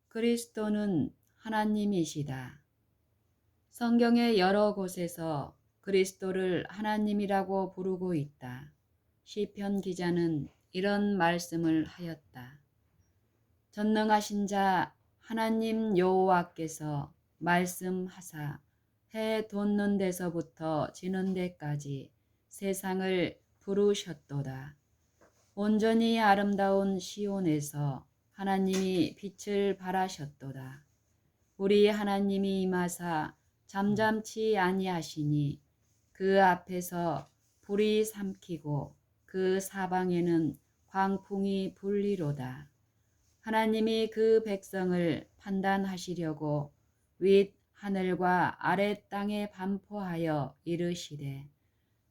그리스도는 하나님이시다. 성경의 여러 곳에서 그리스도를 하나님이라고 부르고 있다. 시편 기자는 이런 말씀을 하였다. 전능하신 자 하나님 여호와께서 말씀하사 해 돋는 데서부터 지는 데까지 세상을 부르셨도다. 온전히 아름다운 시온에서 하나님이 빛을 발하셨도다. 우리 하나님이 임하사 잠잠치 아니하시니 그 앞에서 불이 삼키고 그 사방에는 광풍이 불리로다. 하나님이 그 백성을 판단하시려고 윗 하늘과 아래 땅에 반포하여 이르시되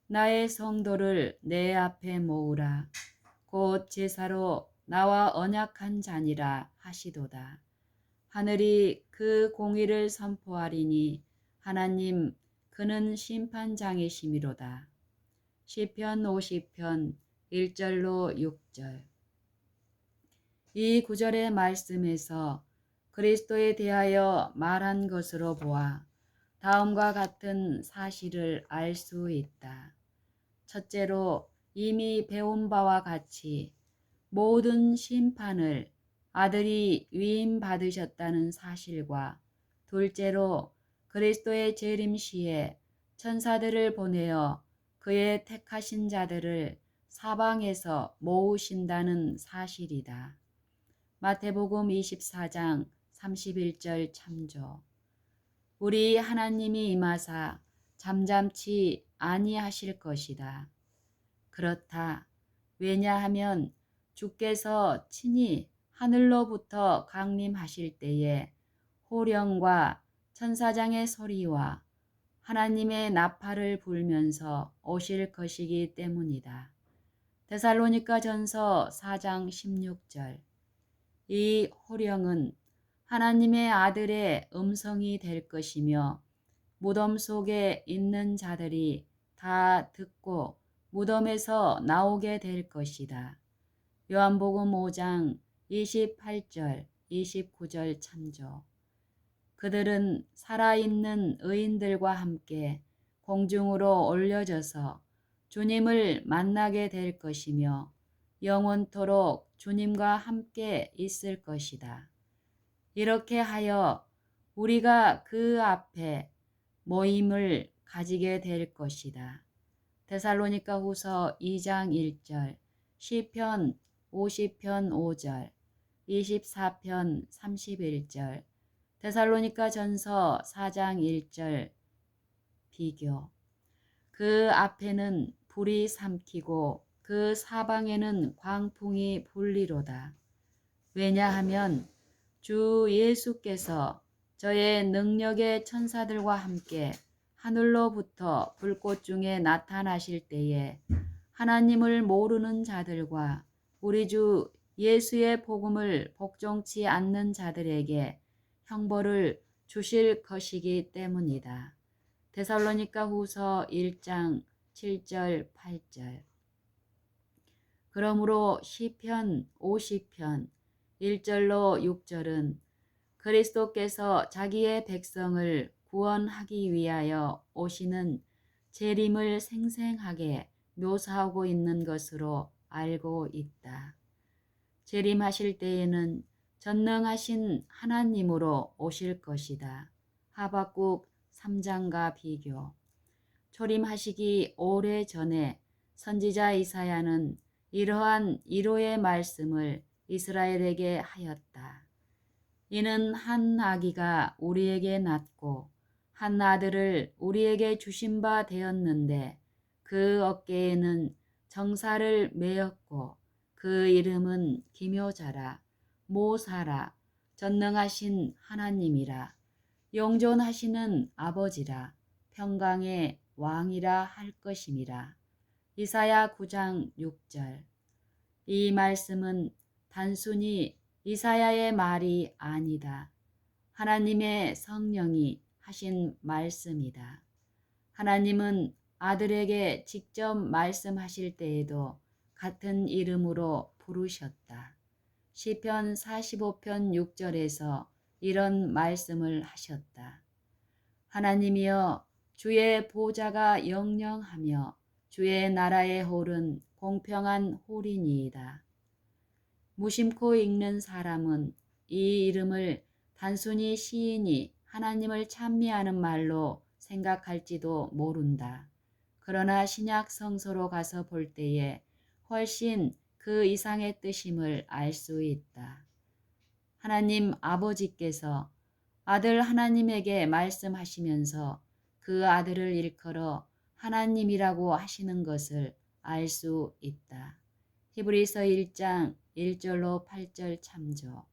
나의 성도를 내 앞에 모으라. 곧 제사로 나와 언약한 자니라 하시도다. 하늘이 그 공의를 선포하리니 하나님 그는 심판장이시미로다. 시편 50편 1절로 6절. 이 구절의 말씀에서 그리스도에 대하여 말한 것으로 보아 다음과 같은 사실을 알 수 있다. 첫째로 이미 배운 바와 같이 모든 심판을 아들이 위임받으셨다는 사실과 둘째로 그리스도의 재림 시에 천사들을 보내어 그의 택하신 자들을 사방에서 모으신다는 사실이다. 마태복음 24장 31절 참조. 우리 하나님이 임하사 잠잠치 아니하실 것이다. 그렇다. 왜냐하면 주께서 친히 하늘로부터 강림하실 때에 호령과 천사장의 소리와 하나님의 나팔을 불면서 오실 것이기 때문이다. 데살로니가 전서 4장 16절. 이 호령은 하나님의 아들의 음성이 될 것이며 무덤 속에 있는 자들이 다 듣고 무덤에서 나오게 될 것이다. 요한복음 5장 28절, 29절 참조. 그들은 살아있는 의인들과 함께 공중으로 올려져서 주님을 만나게 될 것이며 영원토록 주님과 함께 있을 것이다. 이렇게 하여 우리가 그 앞에 모임을 가지게 될 것이다. 데살로니가 후서 2장 1절, 시편 50편 5절, 24편 31절, 데살로니가 전서 4장 1절 비교. 그 앞에는 불이 삼키고 그 사방에는 광풍이 불리로다. 왜냐하면 주 예수께서 저의 능력의 천사들과 함께 하늘로부터 불꽃 중에 나타나실 때에 하나님을 모르는 자들과 우리 주 예수의 복음을 복종치 않는 자들에게 형벌을 주실 것이기 때문이다. 데살로니가 후서 1장 7절 8절. 그러므로 시편 50편 1절로 6절은 그리스도께서 자기의 백성을 구원하기 위하여 오시는 재림을 생생하게 묘사하고 있는 것으로 알고 있다. 재림하실 때에는 전능하신 하나님으로 오실 것이다. 하박국 3장과 비교. 초림하시기 오래전에 선지자 이사야는 이러한 이로의 말씀을 이스라엘에게 하였다. 이는 한 아기가 우리에게 낳고 한 아들을 우리에게 주신 바 되었는데 그 어깨에는 정사를 메었고 그 이름은 기묘자라 모사라 전능하신 하나님이라 영존하시는 아버지라 평강의 왕이라 할 것임이라. 이사야 9장 6절. 이 말씀은 단순히 이사야의 말이 아니다. 하나님의 성령이 하신 말씀이다. 하나님은 아들에게 직접 말씀하실 때에도 같은 이름으로 부르셨다. 시편 45편 6절에서 이런 말씀을 하셨다. 하나님이여 주의 보좌가 영영하며 주의 나라의 홀은 공평한 홀이니이다. 무심코 읽는 사람은 이 이름을 단순히 시인이 하나님을 찬미하는 말로 생각할지도 모른다. 그러나 신약 성서로 가서 볼 때에 훨씬 그 이상의 뜻임을 알 수 있다. 하나님 아버지께서 아들 하나님에게 말씀하시면서 그 아들을 일컬어 하나님이라고 하시는 것을 알 수 있다. 히브리서 1장 1절로 8절 참조.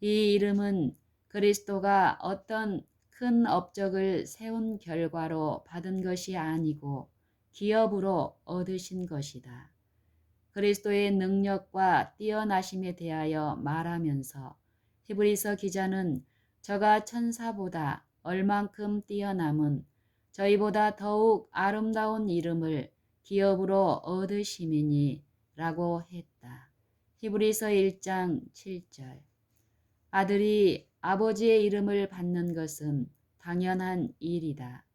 이 이름은 그리스도가 어떤 큰 업적을 세운 결과로 받은 것이 아니고 기업으로 얻으신 것이다. 그리스도의 능력과 뛰어나심에 대하여 말하면서 히브리서 기자는 저가 천사보다 얼만큼 뛰어남은 저희보다 더욱 아름다운 이름을 기업으로 얻으심이니 라고 했다. 히브리서 1장 7절. 아들이 아버지의 이름을 받는 것은 당연한 일이다.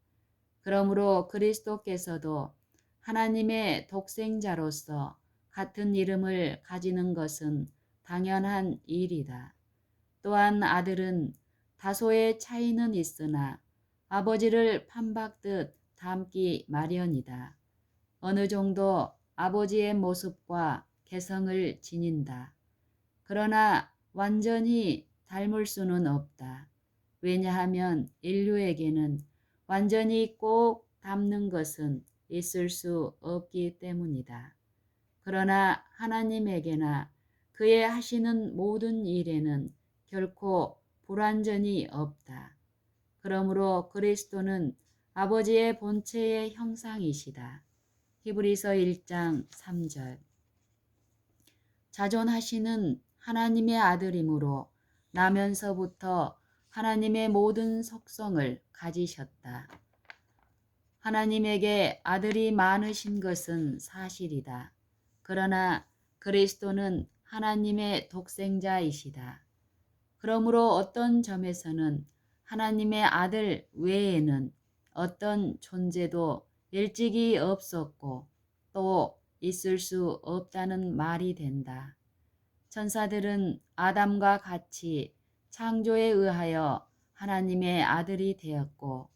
그러므로 그리스도께서도 하나님의 독생자로서 같은 이름을 가지는 것은 당연한 일이다. 또한 아들은 다소의 차이는 있으나 아버지를 판박듯 닮기 마련이다. 어느 정도 아버지의 모습과 개성을 지닌다. 그러나 완전히 닮을 수는 없다. 왜냐하면 인류에게는 완전히 꼭 닮는 것은 있을 수 없기 때문이다. 그러나 하나님에게나 그의 하시는 모든 일에는 결코 불완전이 없다. 그러므로 그리스도는 아버지의 본체의 형상이시다. 히브리서 1장 3절. 자존하시는 하나님의 아들이므로 나면서부터 하나님의 모든 속성을 가지셨다. 하나님에게 아들이 많으신 것은 사실이다. 그러나 그리스도는 하나님의 독생자이시다. 그러므로 어떤 점에서는 하나님의 아들 외에는 어떤 존재도 일찍이 없었고 또 있을 수 없다는 말이 된다. 천사들은 아담과 같이 창조에 의하여 하나님의 아들이 되었고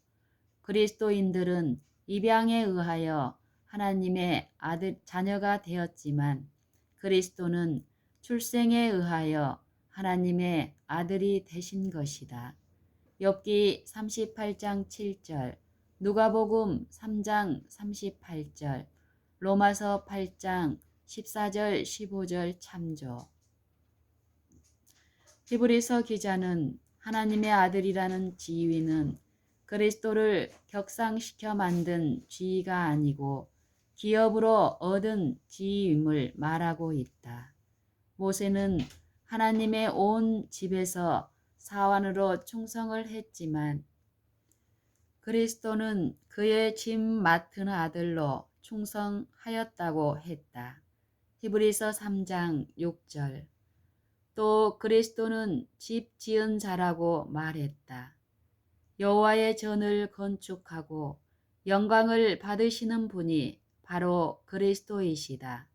그리스도인들은 입양에 의하여 하나님의 아들 자녀가 되었지만 그리스도는 출생에 의하여 하나님의 아들이 되신 것이다. 욥기 38장 7절, 누가복음 3장 38절, 로마서 8장 14절 15절 참조. 히브리서 기자는 하나님의 아들이라는 지위는 그리스도를 격상시켜 만든 지위가 아니고 기업으로 얻은 지위임을 말하고 있다. 모세는 하나님의 온 집에서 사환으로 충성을 했지만 그리스도는 그의 집 맡은 아들로 충성하였다고 했다. 히브리서 3장 6절. 또 그리스도는 집 지은 자라고 말했다. 여호와의 전을 건축하고 영광을 받으시는 분이 바로 그리스도이시다.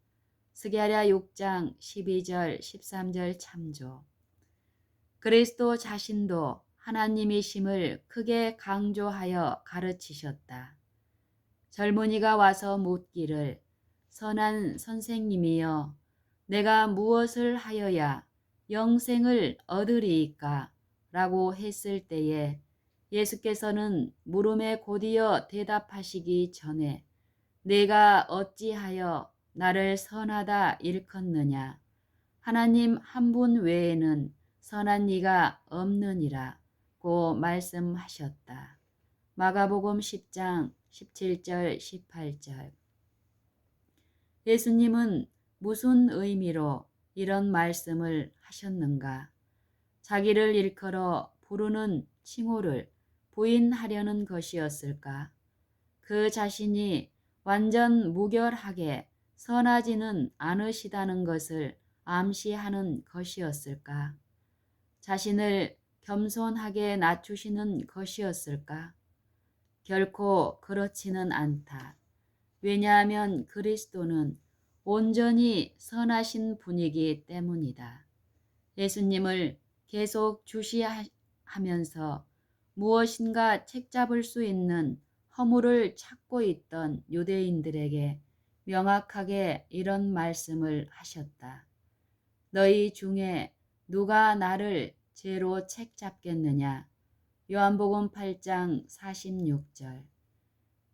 스가랴 6장 12절 13절 참조. 그리스도 자신도 하나님이심을 크게 강조하여 가르치셨다. 젊은이가 와서 묻기를 선한 선생님이여 내가 무엇을 하여야 영생을 얻으리이까? 라고 했을 때에 예수께서는 물음에 곧이어 대답하시기 전에 내가 어찌하여 나를 선하다 일컫느냐? 하나님 한 분 외에는 선한 이가 없느니라 고 말씀하셨다. 마가복음 10장 17절 18절. 예수님은 무슨 의미로 이런 말씀을 하셨는가? 자기를 일컬어 부르는 칭호를 부인하려는 것이었을까? 그 자신이 완전 무결하게 선하지는 않으시다는 것을 암시하는 것이었을까? 자신을 겸손하게 낮추시는 것이었을까? 결코 그렇지는 않다. 왜냐하면 그리스도는 온전히 선하신 분이기 때문이다. 예수님을 계속 주시하면서 무엇인가 책잡을 수 있는 허물을 찾고 있던 유대인들에게 명확하게 이런 말씀을 하셨다. 너희 중에 누가 나를 죄로 책잡겠느냐? 요한복음 8장 46절.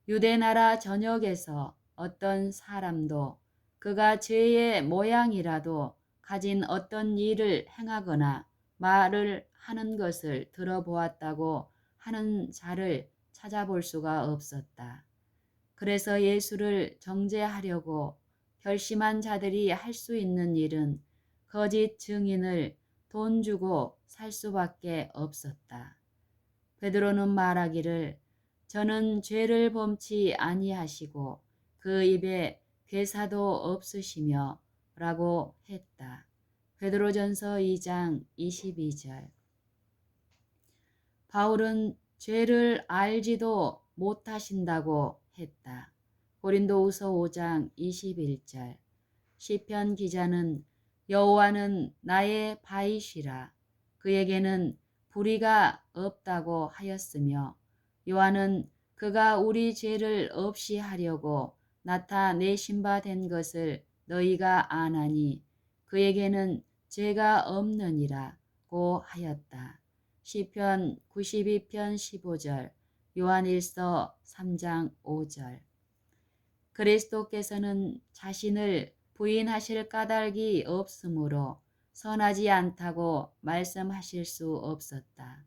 유대 나라 전역에서 어떤 사람도 그가 죄의 모양이라도 가진 어떤 일을 행하거나 말을 하는 것을 들어보았다고 하는 자를 찾아볼 수가 없었다. 그래서 예수를 정죄하려고 결심한 자들이 할 수 있는 일은 거짓 증인을 돈 주고 살 수밖에 없었다. 베드로는 말하기를 저는 죄를 범치 아니하시고 그 입에 괴사도 없으시며 라고 했다. 베드로전서 2장 22절. 바울은 죄를 알지도 못하신다고 했다. 고린도후서 5장 21절. 시편 기자는 여호와는 나의 바이시라 그에게는 불의가 없다고 하였으며 요한은 그가 우리 죄를 없이 하려고 나타내신 바 된 것을 너희가 아나니 그에게는 죄가 없느니라고 하였다. 시편 92편 15절, 요한일서 3장 5절. 그리스도께서는 자신을 부인하실 까닭이 없으므로 선하지 않다고 말씀하실 수 없었다.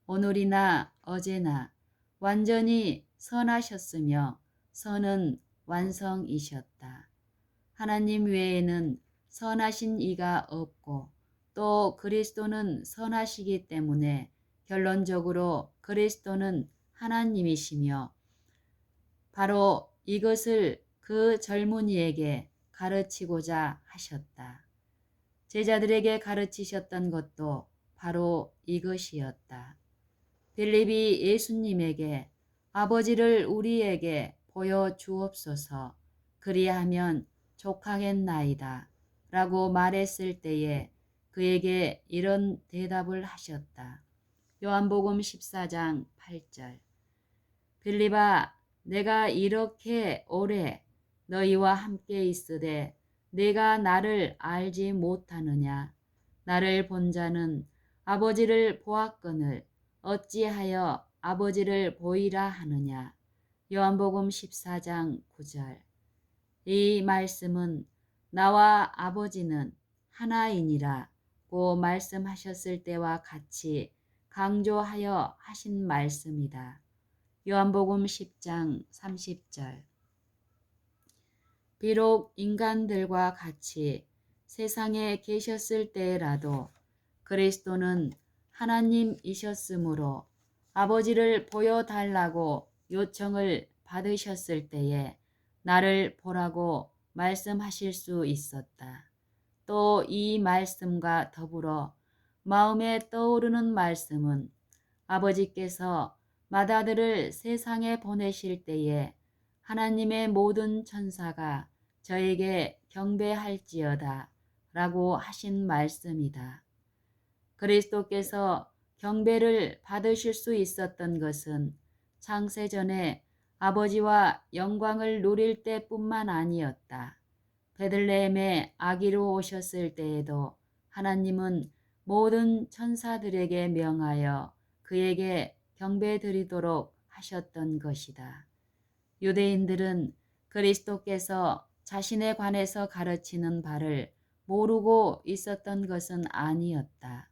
오늘이나 어제나 완전히 선하셨으며 선은 완성이셨다. 하나님 외에는 선하신 이가 없고 또 그리스도는 선하시기 때문에 결론적으로 그리스도는 하나님이시며 바로 이것을 그 젊은이에게 가르치고자 하셨다. 제자들에게 가르치셨던 것도 바로 이것이었다. 빌립이 예수님에게 아버지를 우리에게 보여주옵소서 그리하면 족하겠나이다 라고 말했을 때에 그에게 이런 대답을 하셨다. 요한복음 14장 8절. 빌립아 내가 이렇게 오래 너희와 함께 있으되 네가 나를 알지 못하느냐? 나를 본 자는 아버지를 보았거늘 어찌하여 아버지를 보이라 하느냐? 요한복음 14장 9절. 이 말씀은 나와 아버지는 하나이니라고 말씀하셨을 때와 같이 강조하여 하신 말씀이다. 요한복음 10장 30절. 비록 인간들과 같이 세상에 계셨을 때라도 그리스도는 하나님이셨으므로 아버지를 보여달라고 요청을 받으셨을 때에 나를 보라고 말씀하실 수 있었다. 또 이 말씀과 더불어 마음에 떠오르는 말씀은 아버지께서 맏아들을 세상에 보내실 때에 하나님의 모든 천사가 저에게 경배할지어다 라고 하신 말씀이다. 그리스도께서 경배를 받으실 수 있었던 것은 창세전에 아버지와 영광을 누릴 때뿐만 아니었다. 베들레헴에 아기로 오셨을 때에도 하나님은 모든 천사들에게 명하여 그에게 경배드리도록 하셨던 것이다. 유대인들은 그리스도께서 자신에 관해서 가르치는 바를 모르고 있었던 것은 아니었다.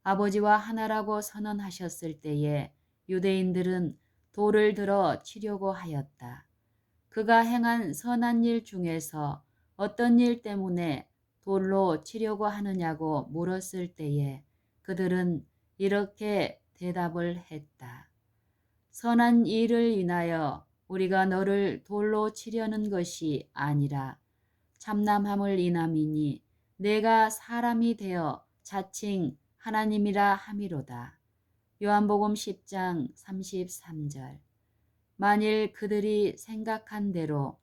아버지와 하나라고 선언하셨을 때에 유대인들은 돌을 들어 치려고 하였다. 그가 행한 선한 일 중에서 어떤 일 때문에 돌로 치려고 하느냐고 물었을 때에 그들은 이렇게 대답을 했다. 선한 일을 인하여 우리가 너를 돌로 치려는 것이 아니라 참남함을 인함이니 내가 사람이 되어 자칭 하나님이라 함이로다. 요한복음 10장 33절. 만일 그들이 생각한 대로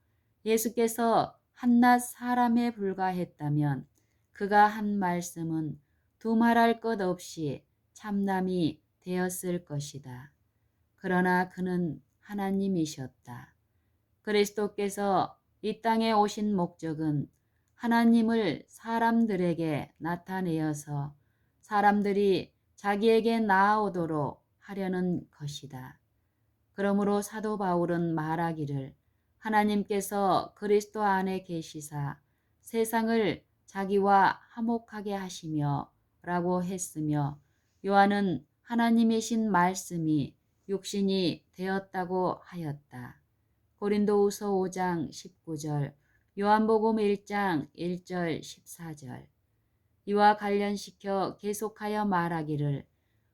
예수께서 한낱 사람에 불과했다면 그가 한 말씀은 두말할 것 없이 참남이 되었을 것이다. 그러나 그는 하나님이셨다. 그리스도께서 이 땅에 오신 목적은 하나님을 사람들에게 나타내어서 사람들이 자기에게 나아오도록 하려는 것이다. 그러므로 사도 바울은 말하기를 하나님께서 그리스도 안에 계시사 세상을 자기와 화목하게 하시며 라고 했으며 요한은 하나님이신 말씀이 육신이 되었다고 하였다. 고린도후서 5장 19절, 요한복음 1장 1절 14절. 이와 관련시켜 계속하여 말하기를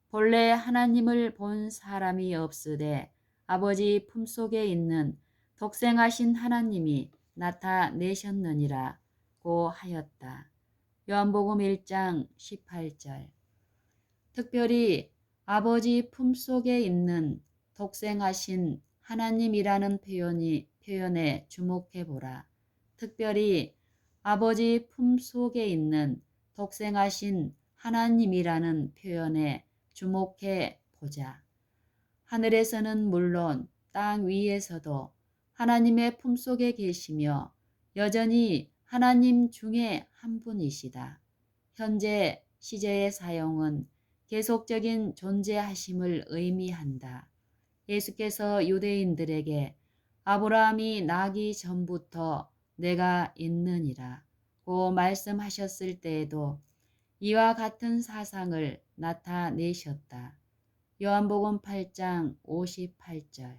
본래 하나님을 본 사람이 없으되 아버지 품속에 있는 독생하신 하나님이 나타내셨느니라고 하였다. 요한복음 1장 18절. 특별히 아버지 품속에 있는 독생하신 하나님이라는 표현에 주목해보라. 특별히 아버지 품속에 있는 독생하신 하나님이라는 표현에 주목해 보자. 하늘에서는 물론 땅 위에서도 하나님의 품속에 계시며 여전히 하나님 중에 한 분이시다. 현재 시제의 사용은 계속적인 존재하심을 의미한다. 예수께서 유대인들에게 아브라함이 나기 전부터 내가 있느니라 고 말씀하셨을 때에도 이와 같은 사상을 나타내셨다. 요한복음 8장 58절.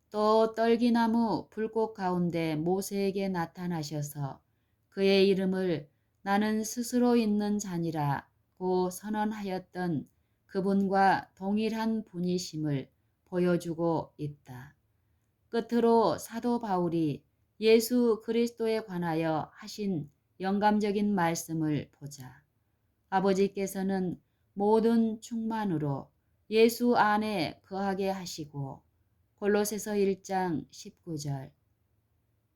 또 떨기나무 불꽃 가운데 모세에게 나타나셔서 그의 이름을 나는 스스로 있는 자니라고 선언하였던 그분과 동일한 분이심을 보여주고 있다. 끝으로 사도 바울이 예수 그리스도에 관하여 하신 영감적인 말씀을 보자. 아버지께서는 모든 충만으로 예수 안에 거하게 하시고 골로새서 1장 19절.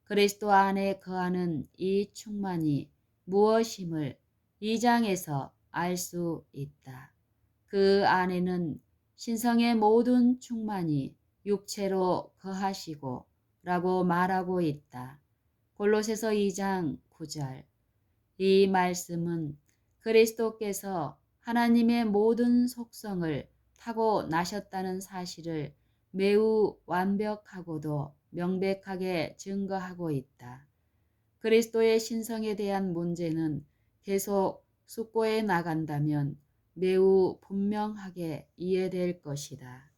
그리스도 안에 거하는 이 충만이 무엇임을 2장에서 알 수 있다. 그 안에는 신성의 모든 충만이 육체로 거하시고 라고 말하고 있다. 골로새서 2장 9절. 이 말씀은 그리스도께서 하나님의 모든 속성을 타고 나셨다는 사실을 매우 완벽하고도 명백하게 증거하고 있다. 그리스도의 신성에 대한 문제는 계속 숙고해 나간다면 매우 분명하게 이해될 것이다.